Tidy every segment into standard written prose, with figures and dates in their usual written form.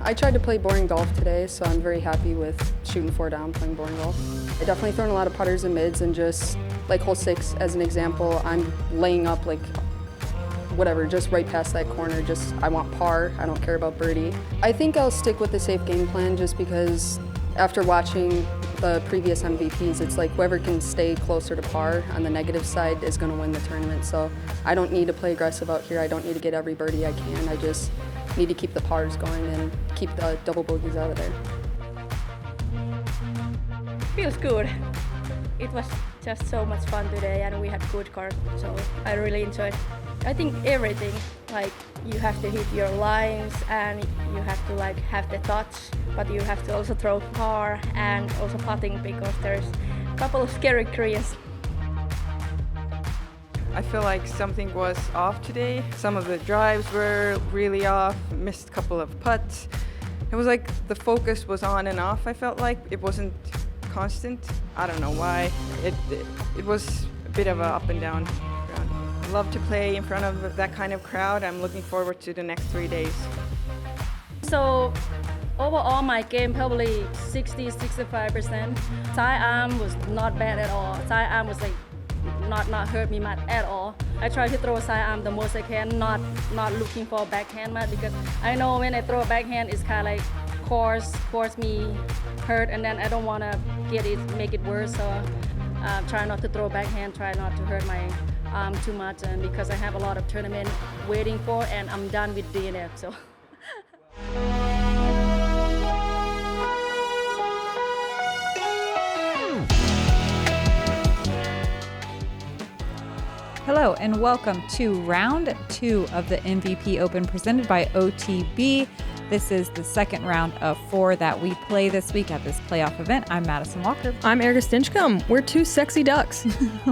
I tried to play boring golf today, so I'm very happy with shooting 4 down, playing boring golf. I definitely thrown a lot of putters and mids, and just like hole 6 as an example, I'm laying up like whatever, just right past that corner. Just I want par, I don't care about birdie. I think I'll stick with the safe game plan just because after watching the previous MVPs, it's like whoever can stay closer to par on the negative side is going to win the tournament. So I don't need to play aggressive out here. I don't need to get every birdie I can. I just need to keep the pars going and keep the double bogeys out of there. Feels good. It was just so much fun today, and we had good cards, so I really enjoyed. I think everything, like you have to hit your lines and you have to like have the touch, but you have to also throw par and also putting because there's a couple of scary greens. I feel like something was off today. Some of the drives were really off, missed a couple of putts. It was like the focus was on and off. I felt like it wasn't constant. I don't know why. It was a bit of a up and down round. I love to play in front of that kind of crowd. I'm looking forward to the next 3 days. So overall my game probably 60-65%. Side arm was not bad at all. Side arm was like not hurt me much at all. I try to throw a side arm the most I can, not looking for a backhand much, because I know when I throw a backhand it's kind of like cause me hurt, and then I don't want to make it worse. So try not to throw a backhand, try not to hurt my arm too much, and because I have a lot of tournament waiting for, and I'm done with DNF. So. Hello and welcome to round 2 of the MVP Open presented by OTB. This is the second round of 4 that we play this week at this playoff event. I'm Madison Walker. I'm Erika Stinchcomb. We're 2 sexy ducks.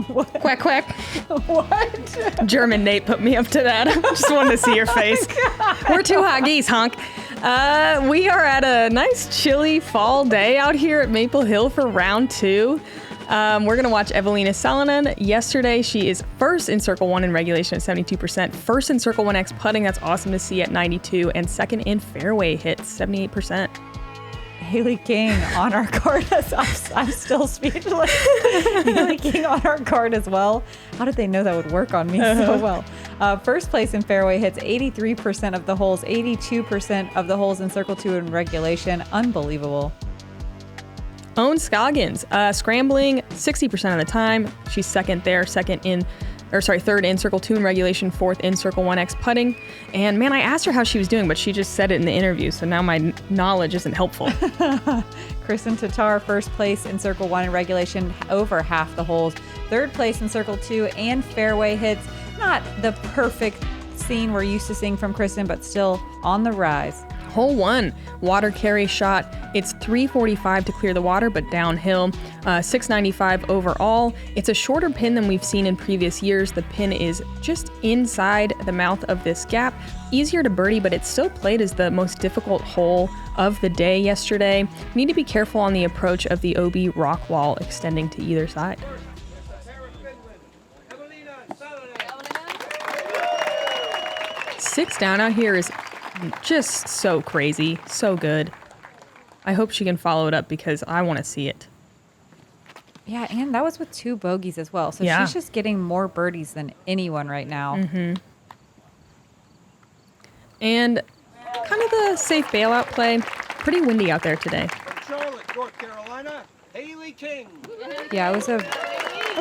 What? Quack, quack. What? German Nate put me up to that. Just wanted to see your face. We're 2 hot geese, honk. We are at a nice chilly fall day out here at Maple Hill for round 2. We're going to watch Evaliina Salonen. Yesterday, she is first in Circle 1 in regulation at 72%, first in Circle 1X putting, that's awesome to see, at 92%, and second in fairway hits, 78%. Hailey King on our card. I'm still speechless. Hailey King on our card as well. How did they know that would work on me so well? First place in fairway hits, 83% of the holes, 82% of the holes in Circle 2 in regulation. Unbelievable. Scoggins, scrambling 60% of the time. She's third in Circle 2 in regulation, fourth in Circle 1X putting. And man, I asked her how she was doing, but she just said it in the interview, so now my knowledge isn't helpful. Kristin Tattar, first place in Circle 1 in regulation, over half the holes. Third place in Circle 2 and fairway hits. Not the perfect scene we're used to seeing from Kristin, but still on the rise. Hole 1, water carry shot. It's 345 to clear the water, but downhill. 695 overall. It's a shorter pin than we've seen in previous years. The pin is just inside the mouth of this gap. Easier to birdie, but it's still played as the most difficult hole of the day yesterday. Need to be careful on the approach of the OB rock wall extending to either side. Six down out here is just so crazy, so good. I hope she can follow it up because I want to see it. Yeah, and that was with 2 bogeys as well. So yeah. She's just getting more birdies than anyone right now. Mm-hmm. And kind of the safe bailout play. Pretty windy out there today. From Charlotte, North Carolina, Hailey King. Yeah, it was a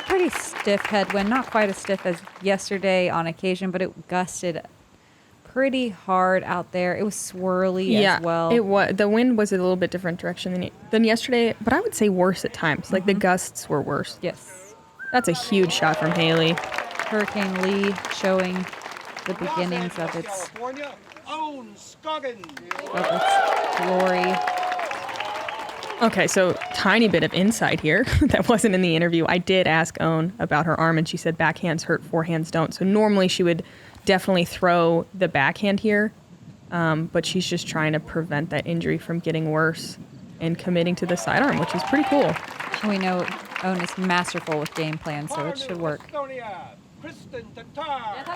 pretty stiff headwind. Not quite as stiff as yesterday on occasion, but it gusted pretty hard out there. It was swirly as well. It was. The wind was a little bit different direction than yesterday, but I would say worse at times. Like the gusts were worse. Yes. That's a huge shot from Hailey. Hurricane Lee showing the beginnings of its California, Scoggins. glory. Okay, so tiny bit of insight here that wasn't in the interview. I did ask Owen about her arm, and she said backhands hurt, forehands don't. So normally she would definitely throw the backhand here, but she's just trying to prevent that injury from getting worse and committing to the sidearm, which is pretty cool. We know Owen is masterful with game plans, so it should work. Kristin Tattar.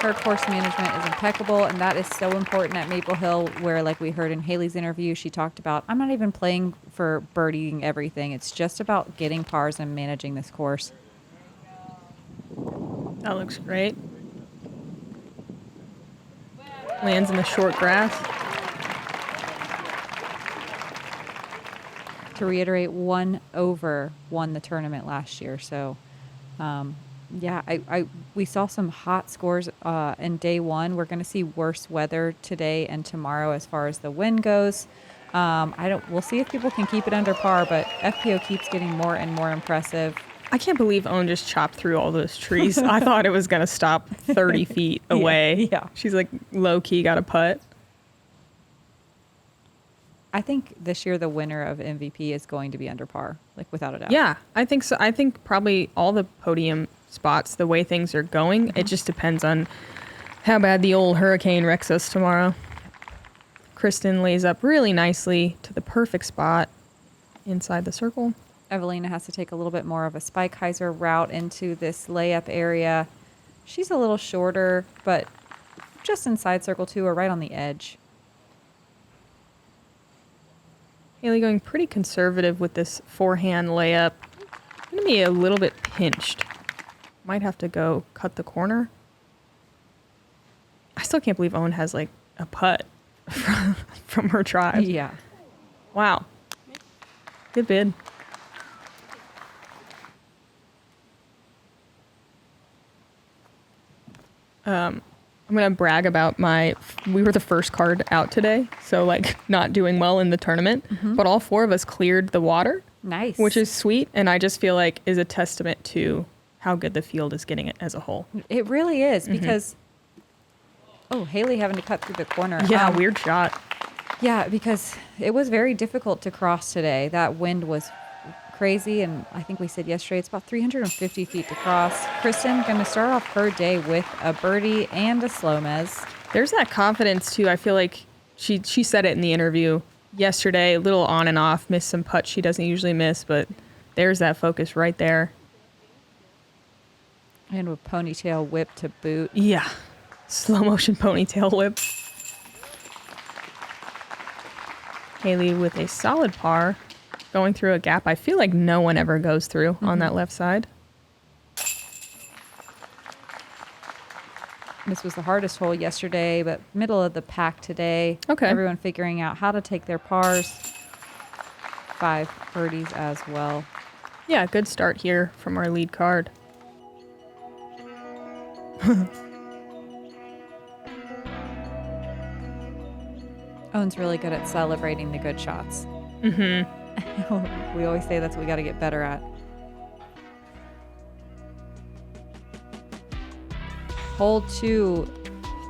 Her course management is impeccable, and that is so important at Maple Hill, where, like we heard in Hailey's interview, she talked about, I'm not even playing for birdieing everything. It's just about getting pars and managing this course. That looks great. Lands in the short grass. To reiterate, 1 over won the tournament last year. So, we saw some hot scores in day one. We're going to see worse weather today and tomorrow as far as the wind goes. We'll see if people can keep it under par, but FPO keeps getting more and more impressive. I can't believe Owen just chopped through all those trees. I thought it was going to stop 30 feet away. Yeah. She's like low-key got a putt. I think this year the winner of MVP is going to be under par, like without a doubt. Yeah, I think so. I think probably all the podium spots, the way things are going, it just depends on how bad the old hurricane wrecks us tomorrow. Kristin lays up really nicely to the perfect spot inside the circle. Evaliina has to take a little bit more of a Spikeheiser route into this layup area. She's a little shorter, but just inside circle 2 or right on the edge. Hailey going pretty conservative with this forehand layup. Gonna be a little bit pinched. Might have to go cut the corner. I still can't believe Owen has like a putt from her drive. Yeah. Wow. Good bid. I'm going to brag about we were the first card out today. So like not doing well in the tournament, but all 4 of us cleared the water. Nice. Which is sweet. And I just feel like is a testament to how good the field is getting it as a whole. It really is because, Hailey having to cut through the corner. Yeah, weird shot. Yeah, because it was very difficult to cross today. That wind was crazy, and I think we said yesterday it's about 350 feet to cross. Kristin going to start off her day with a birdie and a slow mez. There's that confidence too. I feel like she said it in the interview yesterday, a little on and off, missed some putts she doesn't usually miss, but there's that focus right there. And with ponytail whip to boot. Yeah, slow motion ponytail whip. Hailey with a solid par. Going through a gap I feel like no one ever goes through on that left side. This was the hardest hole yesterday, but middle of the pack today. Okay. Everyone figuring out how to take their pars. 5 birdies as well. Yeah, good start here from our lead card. Owen's really good at celebrating the good shots. We always say that's what we got to get better at. Hole 2,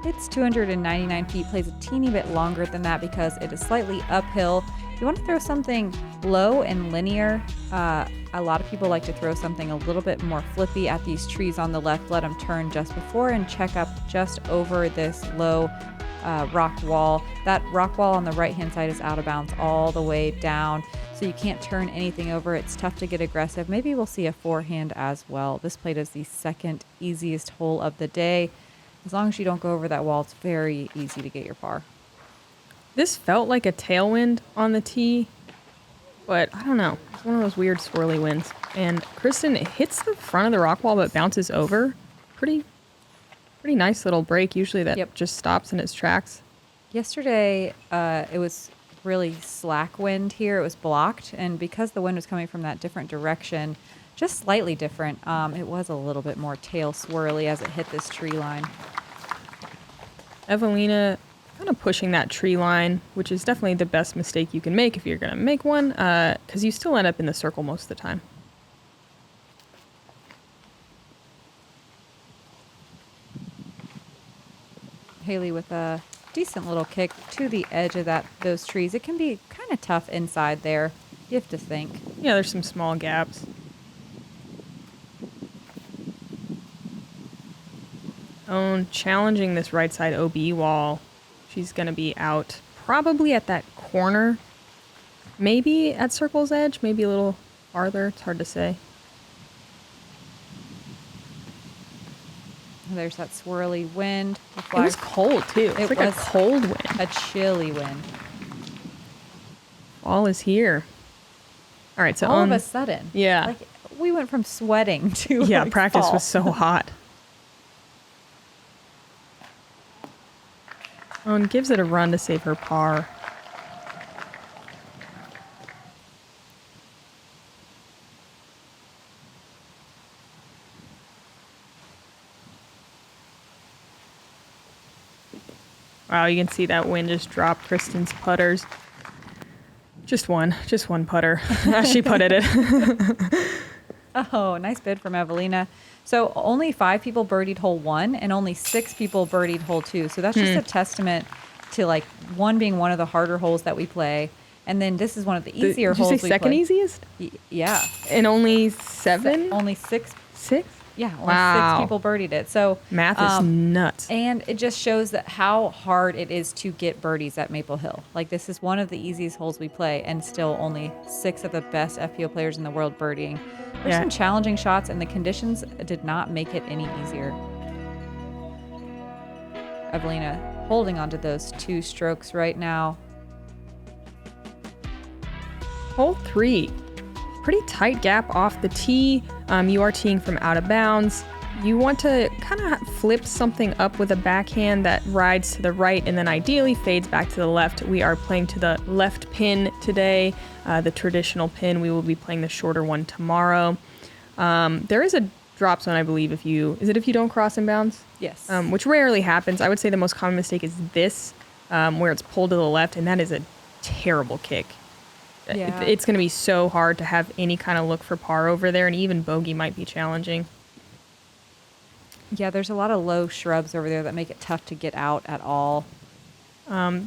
it's 299 feet, plays a teeny bit longer than that because it is slightly uphill. You want to throw something low and linear. A lot of people like to throw something a little bit more flippy at these trees on the left, let them turn just before and check up just over this low rock wall. That rock wall on the right hand side is out of bounds all the way down, so you can't turn anything over. It's tough to get aggressive. Maybe we'll see a forehand as well. This played as the second easiest hole of the day. As long as you don't go over that wall, it's very easy to get your par. This felt like a tailwind on the tee, but I don't know. It's one of those weird swirly winds. And Kristin hits the front of the rock wall but bounces over. Pretty nice little break. Usually that just stops in its tracks. Yesterday, it was really slack wind here. It was blocked, and because the wind was coming from that different direction, just slightly different, it was a little bit more tail swirly as it hit this tree line. Evaliina kind of pushing that tree line, which is definitely the best mistake you can make if you're going to make one, because you still end up in the circle most of the time. Hailey with a decent little kick to the edge of those trees. It can be kind of tough inside there. You have to think. Yeah, there's some small gaps. Owen challenging this right side OB wall. She's going to be out probably at that corner. Maybe at circle's edge, maybe a little farther. It's hard to say. There's that swirly wind. The It was flags- cold too. It's It like was a cold wind. a chilly wind. Fall is here. All right, so All of a sudden. Yeah. Like we went from sweating to yeah, like, practice fall. was so hot. Oh, and gives it a run to save her par. Wow, you can see that wind just drop Kristin's putters. Just one putter. She putted it. Oh, nice bid from Evaliina. So only 5 people birdied hole 1 and only 6 people birdied hole 2. So that's just a testament to like 1 being one of the harder holes that we play. And then this is one of the easier Did you holes say we second play. easiest? Yeah. And only 7? Only 6. 6? Yeah, only Wow. 6 people birdied it. So Math is nuts. and it just shows that how hard it is to get birdies at Maple Hill. Like this is one of the easiest holes we play, and still only 6 of the best FPO players in the world birdieing. There's Yeah. some challenging shots, and the conditions did not make it any easier. Evaliina holding onto those 2 strokes right now. Hole 3. Pretty tight gap off the tee. You are teeing from out of bounds. You want to kind of flip something up with a backhand that rides to the right and then ideally fades back to the left. We are playing to the left pin today, the traditional pin. We will be playing the shorter one tomorrow. There is a drop zone, I believe, if you don't cross in bounds? Yes. Which rarely happens. I would say the most common mistake is this, where it's pulled to the left, and that is a terrible kick. Yeah. It's going to be so hard to have any kind of look for par over there, and even bogey might be challenging. Yeah, there's a lot of low shrubs over there that make it tough to get out at all.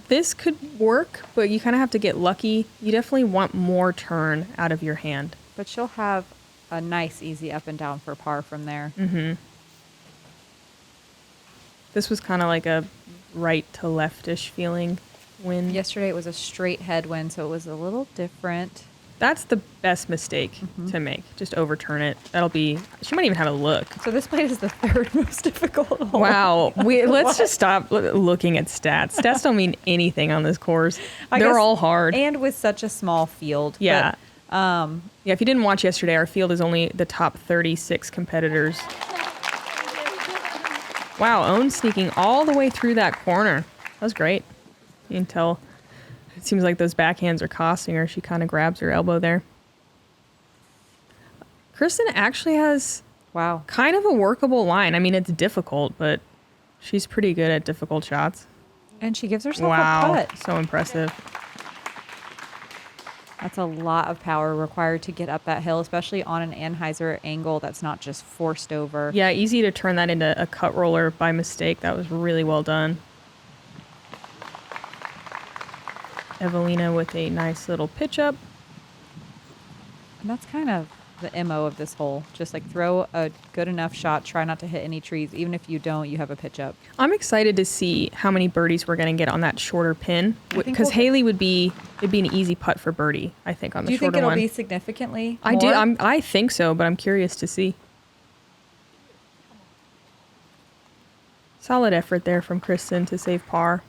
This could work, but you kind of have to get lucky. You definitely want more turn out of your hand. But she'll have a nice, easy up and down for par from there. This was kind of like a right to leftish feeling wind. Yesterday it was a straight headwind, so it was a little different. That's the best mistake to make. Just overturn it. She might even have a look. So this plate is the 3rd most difficult hole. Wow. Let's just stop looking at stats. Stats don't mean anything on this course. I They're guess- all hard. And with such a small field. Yeah. But, Yeah, if you didn't watch yesterday, our field is only the top 36 competitors. Wow, Owen sneaking all the way through that corner. That was great. You can tell. It seems like those backhands are costing her. She kind of grabs her elbow there. Kristin actually has wow. kind of a workable line. I mean, it's difficult, but she's pretty good at difficult shots. And she gives herself a Wow, putt. so impressive. That's a lot of power required to get up that hill, especially on an Anheuser angle that's not just forced over. Yeah, easy to turn that into a cut roller by mistake. That was really well done. Evaliina with a nice little pitch up. And that's kind of the MO of this hole. Just like throw a good enough shot, try not to hit any trees. Even if you don't, you have a pitch up. I'm excited to see how many birdies we're going to get on that shorter pin. I think Because we'll- Hailey it'd be an easy putt for birdie, I think, on the Do you shorter think it'll one. be significantly I more? do. I think so, but I'm curious to see. Solid effort there from Kristin to save par.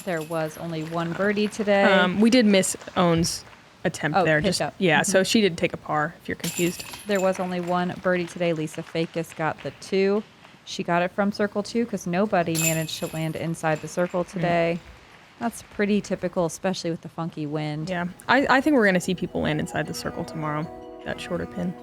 There was only one birdie today. We did miss Owen's attempt Oh, there. pitch up. Yeah, so she did take a par, if you're confused. There was only one birdie today. Lisa Fakis got the 2. She got it from circle 2 because nobody managed to land inside the circle today. That's pretty typical, especially with the funky wind. Yeah, I think we're going to see people land inside the circle tomorrow, that shorter pin.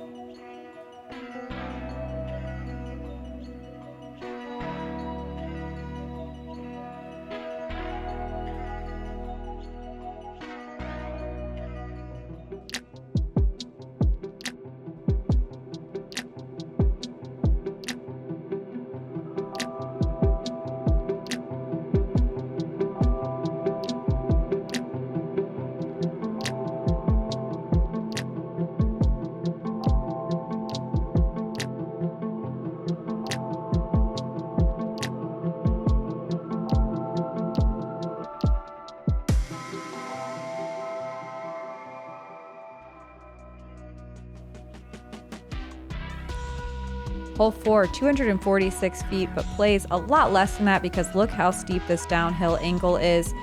Hole 4, 246 feet, but plays a lot less than that because look how steep this downhill angle is.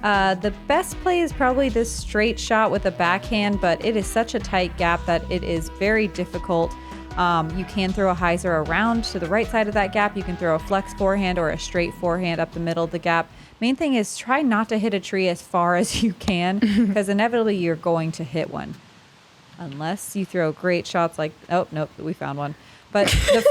The best play is probably this straight shot with a backhand, but it is such a tight gap that it is very difficult. You can throw a hyzer around to the right side of that gap. You can throw a flex forehand or a straight forehand up the middle of the gap. Main thing is try not to hit a tree as far as you can because inevitably you're going to hit one. Unless you throw great shots like, oh, nope, we found one. But the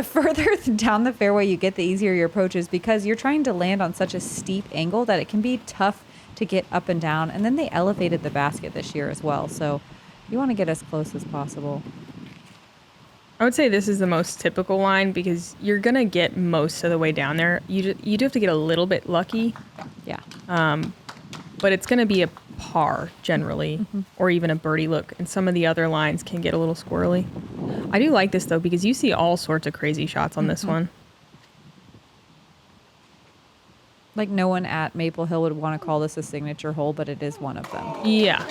further down the fairway you get, the easier your approach is because you're trying to land on such a steep angle that it can be tough to get up and down. And then they elevated the basket this year as well. So you want to get as close as possible. I would say this is the most typical line because you're going to get most of the way down there. You do have to get a little bit lucky. Yeah. But it's going to be a par generally, or even a birdie look. And some of the other lines can get a little squirrely. I do like this though because you see all sorts of crazy shots on this one. Like no one at Maple Hill would want to call this a signature hole, but it is one of them. Yeah.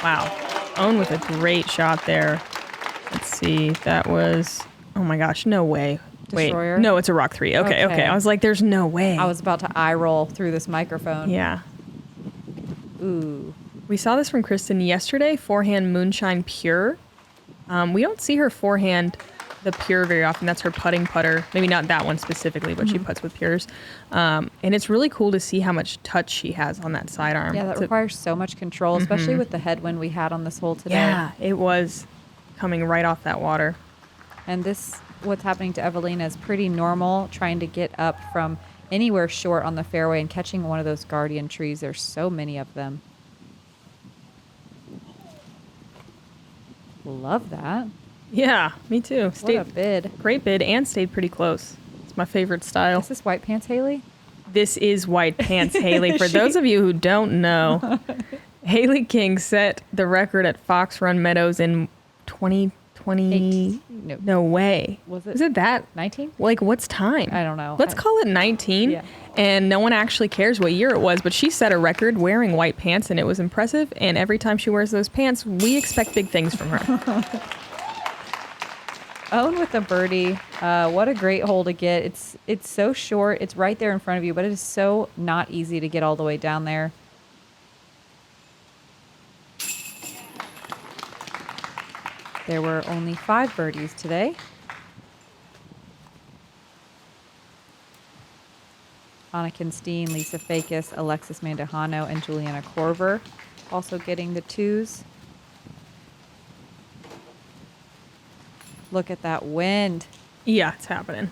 Wow. Owen with a great shot there. Let's see. That was, oh my gosh, no way. Destroyer? Wait, no, it's a rock 3. Okay. I was like, there's no way. I was about to eye roll through this microphone. Yeah. Ooh. We saw this from Kristin yesterday, forehand moonshine pure. We don't see her forehand the pure very often. That's her putting putter. Maybe not that one specifically, but she puts with pures. And it's really cool to see how much touch she has on that sidearm. Yeah, that requires so much control, especially with the headwind we had on this hole today. Yeah, it was coming right off that water. And this, what's happening to Evaliina is pretty normal, trying to get up from anywhere short on the fairway and catching one of those guardian trees. There's so many of them. Love that. Yeah, me too. What a bid. Great bid and stayed pretty close. It's my favorite style. Is this white pants Hailey? This is white pants Hailey. For those of you who don't know, Hailey King set the record at Fox Run Meadows in 2020. No way. Was it? Is it that? 19? Like, what's time? I don't know. Let's call it 19. Yeah. And no one actually cares what year it was, but she set a record wearing white pants, and it was impressive. And every time she wears those pants, we expect big things from her. Owen with a birdie. What a great hole to get. It's so short. It's right there in front of you, but it is so not easy to get all the way down there. There were only 5 birdies today. Anna Kinstein, Lisa Fakis, Alexis Mandujano, and Juliana Korver also getting the 2s. Look at that wind. Yeah, it's happening.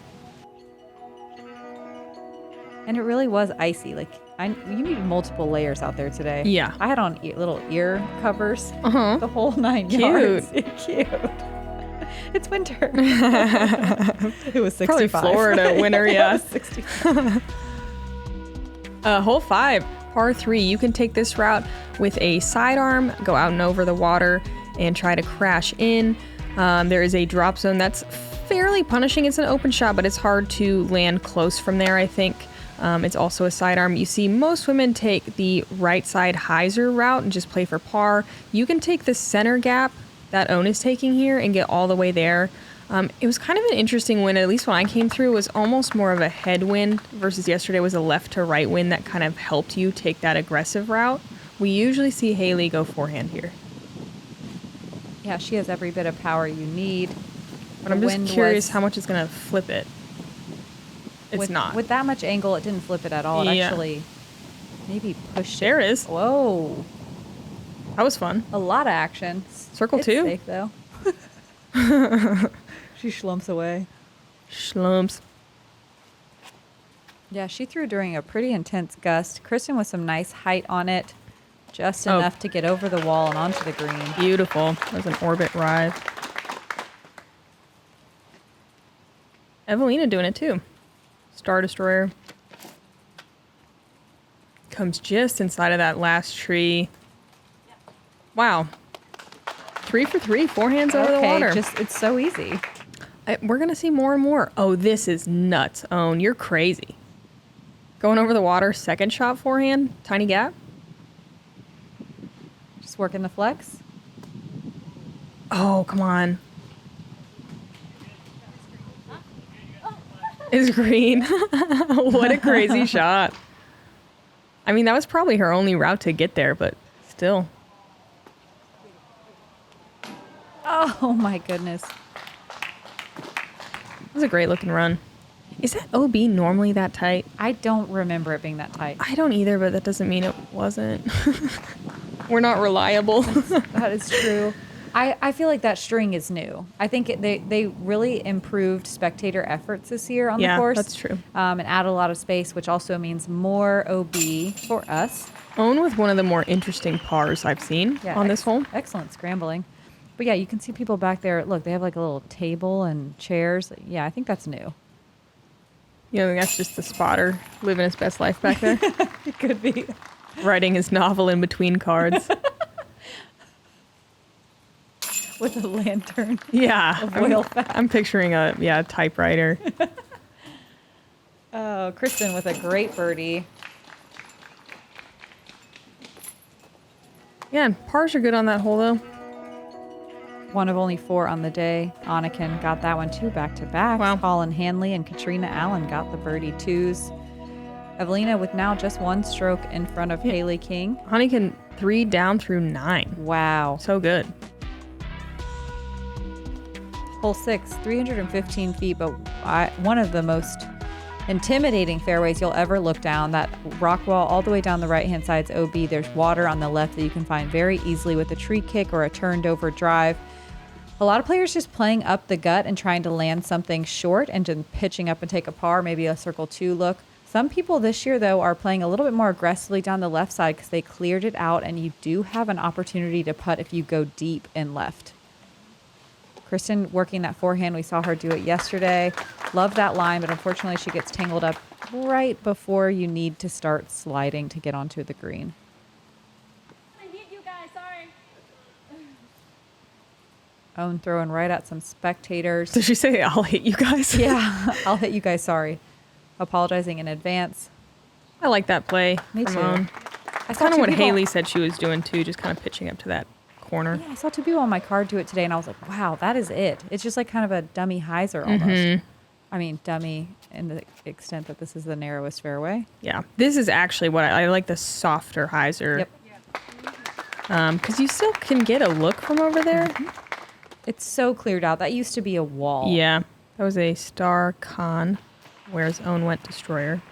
And it really was icy. Like, you need multiple layers out there today. Yeah. I had on little ear covers Uh-huh. the whole 9 Cute. yards. Cute. It's winter. It was 65. Probably Florida winter, yeah. 65. Hole 5, par 3. You can take this route with a sidearm, go out and over the water, and try to crash in. There is a drop zone that's fairly punishing. It's an open shot, but it's hard to land close from there, I think. It's also a sidearm. You see most women take the right side hyzer route and just play for par. You can take the center gap that Owen is taking here and get all the way there. It was kind of an interesting wind, at least when I came through, it was almost more of a headwind versus yesterday was a left to right wind that kind of helped you take that aggressive route. We usually see Hailey go forehand here. Yeah, she has every bit of power you need. But I'm just curious how much it's going to flip it. It's not. With that much angle, it didn't flip it at all. It Yeah. actually maybe pushed There it. it is. Whoa. That was fun. A lot of action. Circle It's 2. safe, though. She slumps away. Schlumps. Yeah, she threw during a pretty intense gust. Kristin with some nice height on it. Just Oh. enough to get over the wall and onto the green. Beautiful. That was an orbit ride. Evaliina doing it too. Star Destroyer. Comes just inside of that last tree. Wow. 3 for 3, forehands over the water. It's so easy. We're going to see more and more. Oh, this is nuts. Owen, you're crazy. Going over the water, second shot forehand, tiny gap. Just working the flex. Oh, come on. is green. What a crazy shot. I mean, that was probably her only route to get there, but still. Oh my goodness. It was a great looking run. Is that OB normally that tight? I don't remember it being that tight. I don't either, but that doesn't mean it wasn't. We're not reliable. That is true. I feel like that string is new. I think they really improved spectator efforts this year on the course. Yeah, that's true. And added a lot of space, which also means more OB for us. Own with one of the more interesting pars I've seen on this hole. Excellent scrambling. But yeah, you can see people back there. Look, they have like a little table and chairs. Yeah, I think that's new. You know, that's just the spotter living his best life back there. It could be. Writing his novel in between cards. With a lantern. Yeah. Of oil fat. I'm picturing a typewriter. Oh, Kristin with a great birdie. Yeah, and pars are good on that hole, though. One of only 4 on the day. Anakin got that one too, back to back. Wow. Colin Hanley and Katrina Allen got the birdie 2s. Evaliina with now just 1 stroke in front of Hailey King. Honeycomb 3 down through 9. Wow. So good. Hole 6, 315 feet, but one of the most intimidating fairways you'll ever look down. That rock wall all the way down the right-hand side's OB. There's water on the left that you can find very easily with a tree kick or a turned over drive. A lot of players just playing up the gut and trying to land something short and just pitching up and take a par, maybe a circle 2 look. Some people this year, though, are playing a little bit more aggressively down the left side because they cleared it out, and you do have an opportunity to putt if you go deep and left. Kristin working that forehand. We saw her do it yesterday. Love that line, but unfortunately she gets tangled up right before you need to start sliding to get onto the green. I hit you guys, sorry. Owen throwing right at some spectators. Did she say, I'll hit you guys? Yeah, I'll hit you guys, sorry. Apologizing in advance. I like that play. Me from too. Owen. I saw Kind of two what people- Hailey said she was doing, too, just kind of pitching up to that corner. Yeah, I saw 2 people on my card do it today, and I was like, wow, that is it. It's just like kind of a dummy hyzer almost. I mean, dummy in the extent that this is the narrowest fairway. Yeah. This is actually what I like, the softer hyzer. Yep. Because you still can get a look from over there. It's so cleared out. That used to be a wall. Yeah. That was a star con, whereas Owen went destroyer.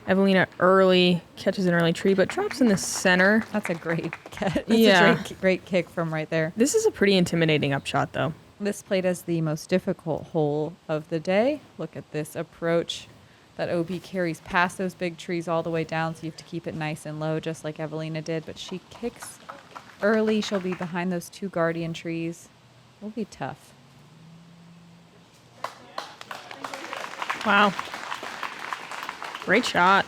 Evaliina early catches an early tree, but drops in the center. That's a great catch. That's Yeah. a great kick from right there. This is a pretty intimidating upshot, though. This played as the most difficult hole of the day. Look at this approach. That OB carries past those big trees all the way down, so you have to keep it nice and low, just like Evaliina did. But she kicks early. She'll be behind those 2 guardian trees. Will be tough. Wow. Great shot.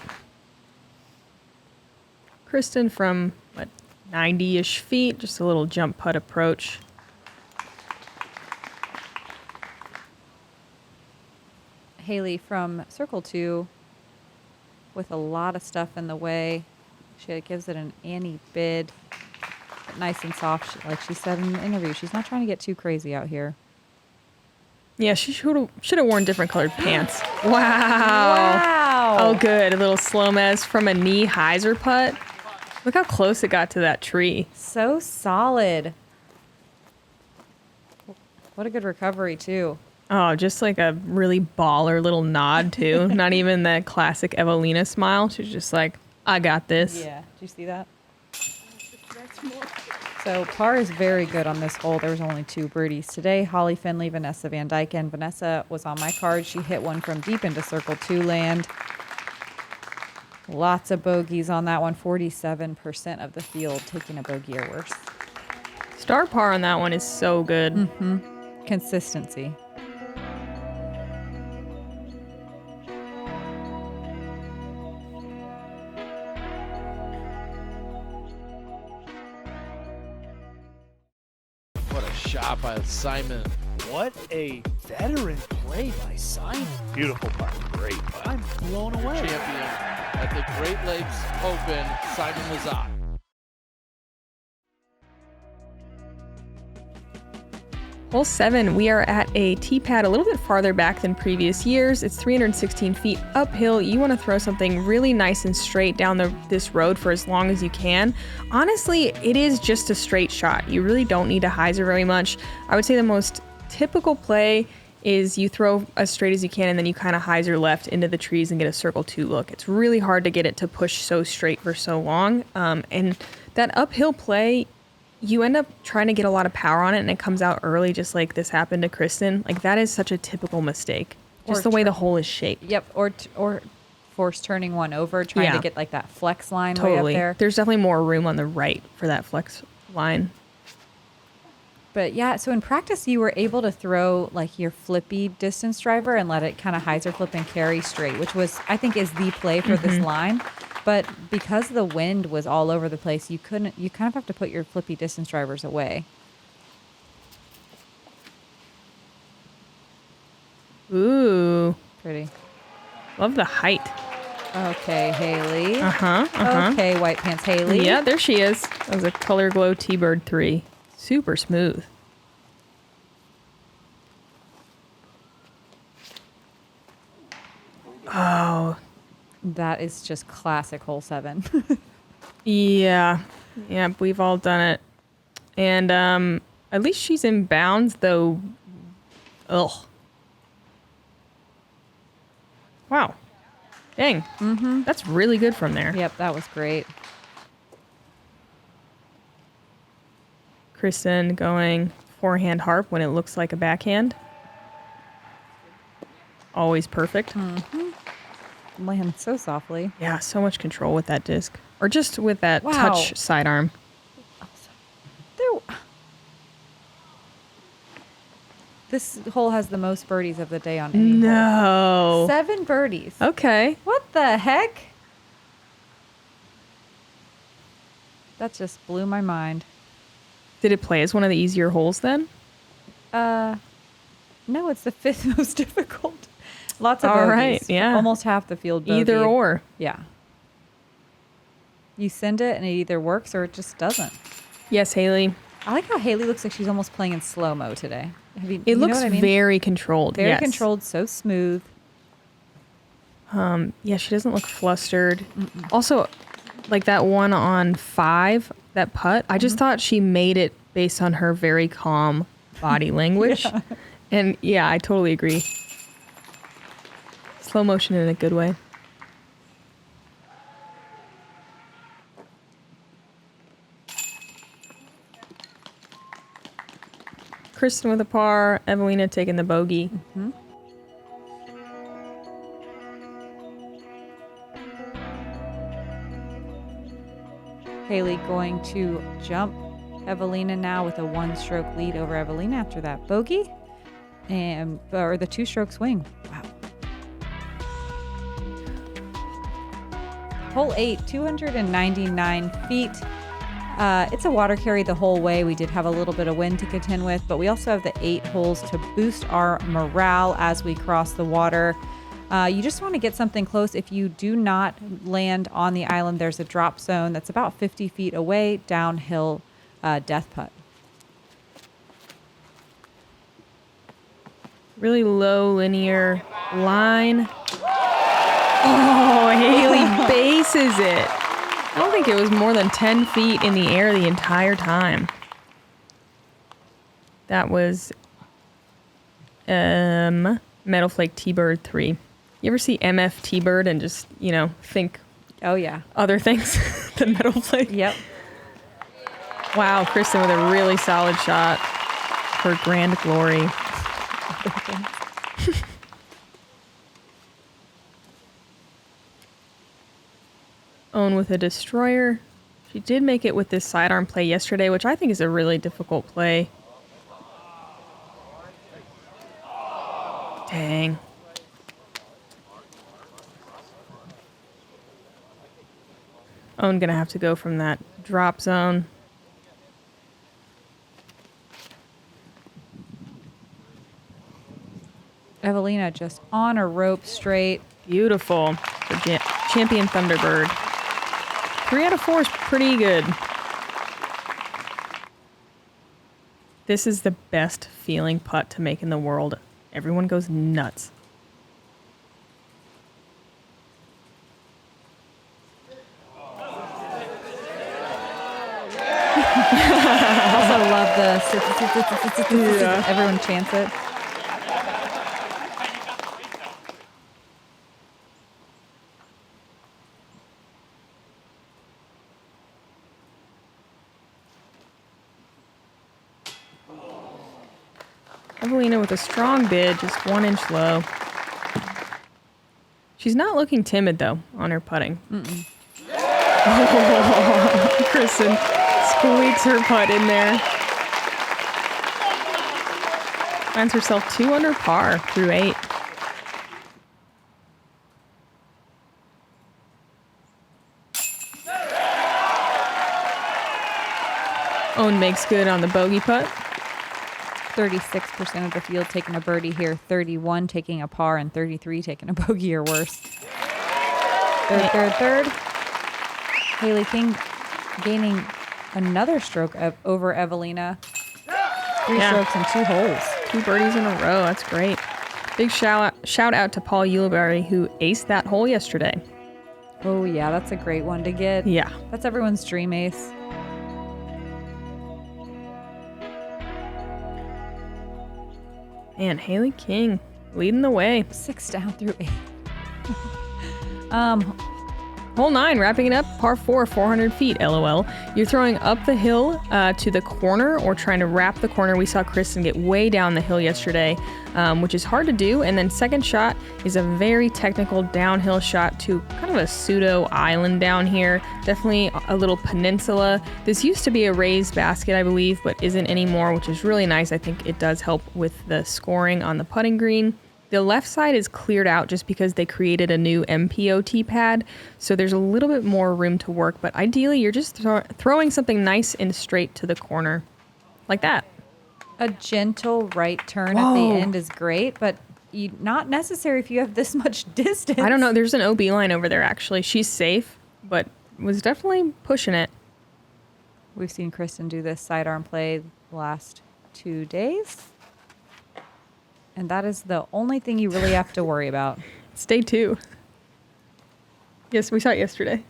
Kristin from, 90-ish feet, just a little jump putt approach. Hailey from circle 2 with a lot of stuff in the way. She gives it an Annie bid. But nice and soft, like she said in the interview. She's not trying to get too crazy out here. Yeah, she should have worn different colored pants. Wow. Wow. Oh, good. A little slow-mez from a knee hyzer putt. Look how close it got to that tree. So solid. What a good recovery, too. Oh, just like a really baller little nod, too. Not even the classic Evaliina smile. She's just like, I got this. Yeah. Did you see that? So par is very good on this hole. There was only 2 birdies today. Holly Finley, Vanessa Van Dyken. Vanessa was on my card. She hit one from deep into circle 2 land. Lots of bogeys on that one. 47% of the field taking a bogey or worse. Star par on that one is so good. Consistency. What a shot by Simon. What a veteran play by Simon. Beautiful putt. Great putt. I'm blown away. Champion at the Great Lakes Open, Simon Lazat. Hole 7, we are at a tee pad a little bit farther back than previous years. It's 316 feet uphill. You want to throw something really nice and straight down this road for as long as you can. Honestly, it is just a straight shot. You really don't need to hyzer very much. I would say the most typical play is you throw as straight as you can and then you kind of hyzer left into the trees and get a circle 2 look. It's really hard to get it to push so straight for so long. And that uphill play, you end up trying to get a lot of power on it and it comes out early, just like this happened to Kristin. Like, that is such a typical mistake. Just the way the hole is shaped. Yep, or force turning one over, trying to get like that flex line way up there. There's definitely more room on the right for that flex line. But yeah, so in practice, you were able to throw like your flippy distance driver and let it kind of hyzer flip and carry straight, which was, I think, is the play for this line. But because the wind was all over the place, you kind of have to put your flippy distance drivers away. Ooh. Pretty. Love the height. Okay, Hailey. Uh-huh. Okay, white pants Hailey. Yeah, there she is. That was a Color Glow T-Bird 3. Super smooth. Oh. That is just classic hole 7. Yeah, we've all done it. And at least she's in bounds, though. Ugh. Wow. Dang. That's really good from there. Yep, that was great. Kristin going forehand harp when it looks like a backhand. Always perfect. Land so softly. Yeah, so much control with that disc. Or just with that Wow. touch sidearm. This hole has the most birdies of the day on any hole. No. 7 birdies. Okay. What the heck? That just blew my mind. Did it play as one of the easier holes then? No, it's the 5th most difficult. Lots of All bogeys. right, yeah. Almost half the field bogey. Either or. Yeah. You send it and it either works or it just doesn't. Yes, Hailey. I like how Hailey looks like she's almost playing in slow-mo today. It looks very controlled. Very yes. controlled, so smooth. Yeah, she doesn't look flustered. Also, like that one on 5, that putt, I just thought she made it based on her very calm body language. And yeah, I totally agree. Slow motion in a good way. Kristin with a par, Evaliina taking the bogey. Hailey going to jump Evaliina now with a 1-stroke lead over Evaliina after that bogey. Or the 2-stroke swing. Wow. Hole 8, 299 feet. It's a water carry the whole way. We did have a little bit of wind to contend with, but we also have the 8 holes to boost our morale as we cross the water. You just want to get something close. If you do not land on the island, there's a drop zone that's about 50 feet away, downhill death putt. Really low linear line. Oh, Hailey bases it. I don't think it was more than 10 feet in the air the entire time. That was Metal Flake T-Bird 3. You ever see MF T-Bird and just, think Oh, yeah. other things than Metal Flake? Yep. Wow, Kristin with a really solid shot for grand glory. Own with a destroyer. She did make it with this sidearm play yesterday, which I think is a really difficult play. Dang. Own gonna have to go from that drop zone. Evaliina just on a rope straight. Beautiful for Champion Thunderbird. 3 out of 4 is pretty good. This is the best feeling putt to make in the world. Everyone goes nuts. I also love the everyone chants it. Evaliina with a strong bid, just 1 inch low. She's not looking timid though on her putting. Kristin squeaks her putt in there. Finds herself 2 under par through 8. Owen makes good on the bogey putt. 36% of the field taking a birdie here, 31 taking a par, and 33 taking a bogey or worse. Third. Hailey King gaining another stroke over Evaliina. 3 strokes and 2 holes. 2 birdies in a row. That's great. Big shout out to Paul Ulibarri, who aced that hole yesterday. Oh, yeah, that's a great one to get. Yeah. That's everyone's dream ace. And Hailey King leading the way. 6 down through 8. Hole 9, wrapping it up, par 4, 400 feet, LOL. You're throwing up the hill to the corner or trying to wrap the corner. We saw Kristin get way down the hill yesterday, which is hard to do. And then second shot is a very technical downhill shot to kind of a pseudo island down here. Definitely a little peninsula. This used to be a raised basket, I believe, but isn't anymore, which is really nice. I think it does help with the scoring on the putting green. The left side is cleared out just because they created a new MPO tee pad, so there's a little bit more room to work, but ideally you're just throwing something nice and straight to the corner, like that. A gentle right turn at the end is great, but not necessary if you have this much distance. I don't know, there's an OB line over there actually. She's safe, but was definitely pushing it. We've seen Kristin do this sidearm play the last 2 days. And that is the only thing you really have to worry about. It's day 2. Yes, we saw it yesterday.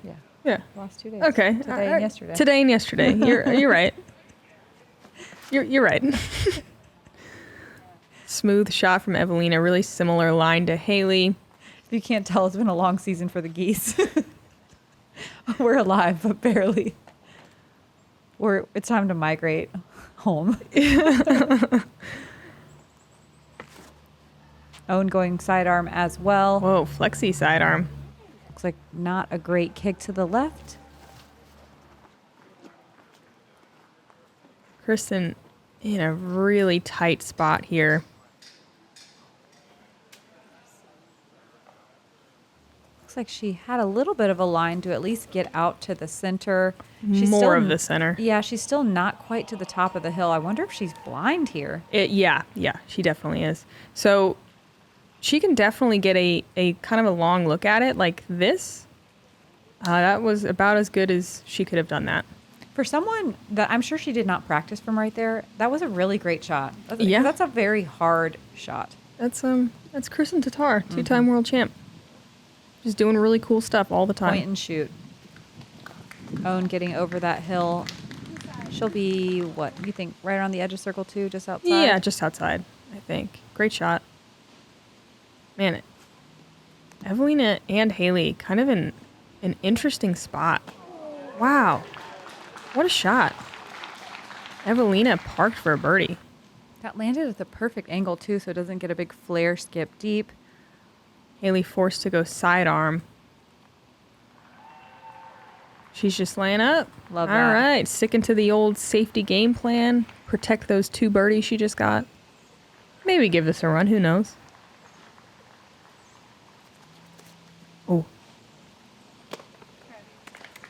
Yeah. Last 2 days. Okay. Today and yesterday. Today and yesterday. You're right. You're right. Smooth shot from Evaliina. Really similar line to Hailey. If you can't tell, it's been a long season for the geese. We're alive, but barely. It's time to migrate home. Owen going sidearm as well. Whoa, flexi sidearm. Looks like not a great kick to the left. Kristin in a really tight spot here. Looks like she had a little bit of a line to at least get out to the center. More of the center. Yeah, she's still not quite to the top of the hill. I wonder if she's blind here. Yeah, she definitely is. So she can definitely get a kind of a long look at it like this. That was about as good as she could have done that. For someone that I'm sure she did not practice from right there, that was a really great shot. That's a very hard shot. That's Kristin Tattar, 2-time world champ. Just doing really cool stuff all the time. Point and shoot. Owen getting over that hill. She'll be, what, you think, right around the edge of circle 2, just outside? Yeah, just outside, I think. Great shot. Man, Evaliina and Hailey kind of in an interesting spot. Wow. What a shot. Evaliina parked for a birdie. That landed at the perfect angle, too, so it doesn't get a big flare skip deep. Hailey forced to go sidearm. She's just laying up. Love that. All right, sticking to the old safety game plan. Protect those 2 birdies she just got. Maybe give this a run, who knows? Oh. A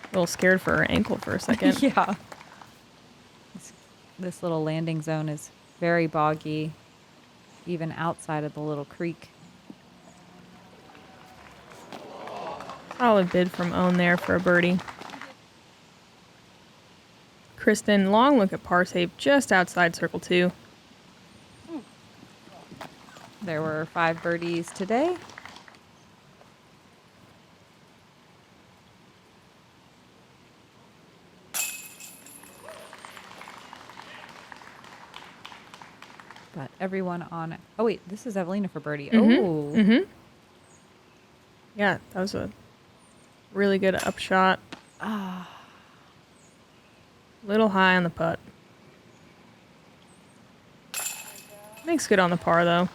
little scared for her ankle for a second. Yeah. This little landing zone is very boggy, even outside of the little creek. Solid bid from Owen there for a birdie. Kristin, long look at par save just outside circle 2. There were 5 birdies today. But everyone on... Oh, wait. This is Evaliina for birdie. Oh. Yeah, that was a really good upshot. Little high on the putt. Makes good on the par, though.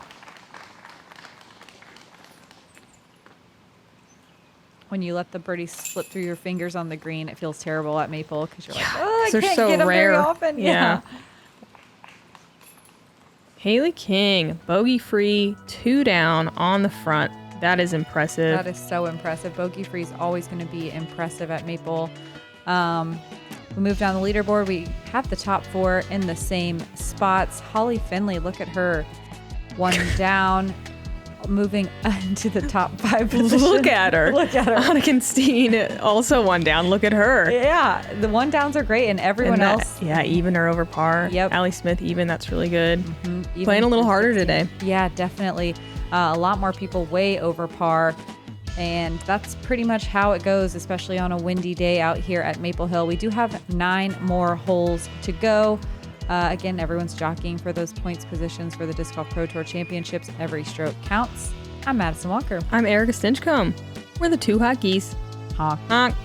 When you let the birdies slip through your fingers on the green, it feels terrible at Maple because you're like, oh, I They're can't so get them very rare. often. Yeah. Hailey King, bogey-free, 2 down on the front. That is impressive. That is so impressive. Bogey free is always going to be impressive at Maple. We move down the leaderboard. We have the top 4 in the same spots. Holly Finley, look at her. 1 down, moving into the top 5 position. Look at her. Look at her. Annika Steen, also 1 down. Look at her. Yeah, the 1 downs are great, and everyone else. Yeah, even her over par. Yep. Allie Smith, even. That's really good. Even Playing a little for harder 16. today. Yeah, definitely. A lot more people way over par. And that's pretty much how it goes, especially on a windy day out here at Maple Hill. We do have 9 more holes to go. Again, everyone's jockeying for those points positions for the Disc Golf Pro Tour Championships. Every stroke counts. I'm Madison Walker. I'm Erika Stinchcomb. We're the 2 hot geese. Honk. Honk.